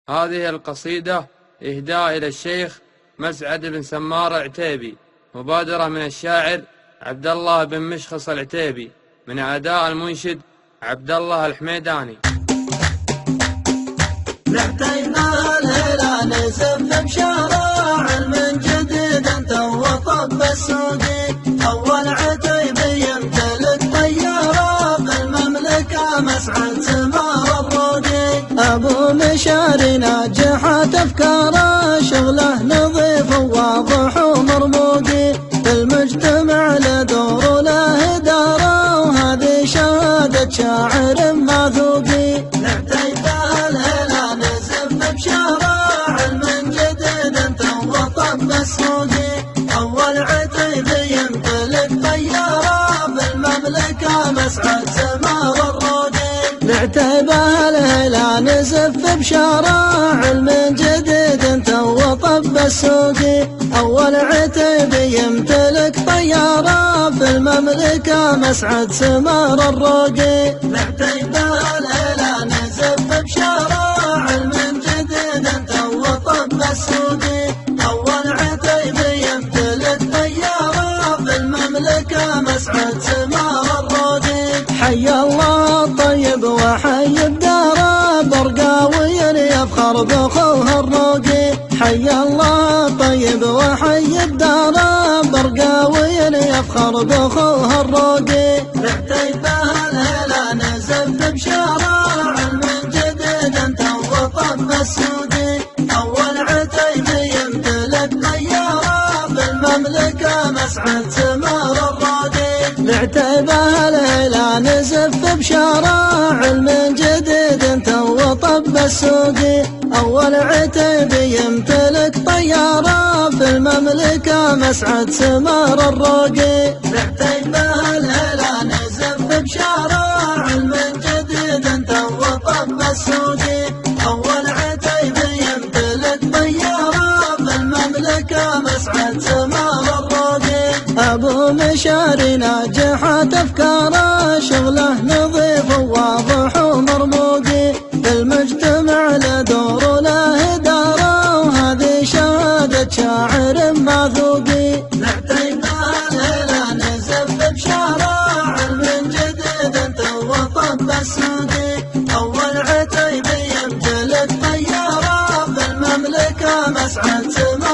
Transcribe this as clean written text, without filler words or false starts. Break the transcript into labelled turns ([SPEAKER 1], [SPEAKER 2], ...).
[SPEAKER 1] هذه القصيدة إهداء إلى الشيخ مسعد بن سمار العتيبي، مبادرة من الشاعر عبد الله بن مشخص العتيبي، من أداء المنشد عبد الله الحميداني.
[SPEAKER 2] نعتينا الهلال نزف بشارع من جديد انت وطب السوقي، اول عتيبي يمتلك طياره في المملكه مسعد سمار الروقي، ابو مشاري ناجحت افكاره شغله نظيف وواضح ومرموقي، في المجتمع له دور وله اداره وهذه شهاده شاعر موثوقي. نعتينا الهلال نزف بشارع من جديد انت وطب السوقي، اول عتيبي يمتلك طياره في المملكه مسعد سمار الروقي، نعتبه الهلال نزف بشارع من جديد انت وطب السوقي، اول عتيبي يمتلك طياره في المملكه مسعد سمار الروقي، نعتبه الهلال نزف بشارع من جديد انت وطب السوقي، اول عتيبي يمتلك طياره في المملكه مسعد سمار الروقي، حي الله الطيب وحي بداره برقاوي يفخر بأخوه الروقي، حي الله الطيب وحي بداره برقاوي يفخر بأخوه الروقي، نعتيبه الهلال نزف بشارع من جديد انت وطب السوقي، اول عتيبي يمتلك طياره في المملكه مسعد سمار الروقي، نعتبه الهلال نزف بشارع من جديد انت وطب السوقي، اول عتيبي يمتلك طياره في المملكه مسعد سمار الروقي، نعتبه الهلال نزف بشارع من جديد انت وطب السوقي، اول عتيبي يمتلك طياره في المملكه مسعد سمار الروقي، ابو مشاري ناجحت افكاره شغله نظيف وواضح ومرموقي، في المجتمع له دور وله اداره وهذه شهاده شاعر موثوقي، نعتينا الهلال نزف بشارع من جديد انت وطب السوقي، اول عتيبي يمتلك طياره في المملكه مسعد سمار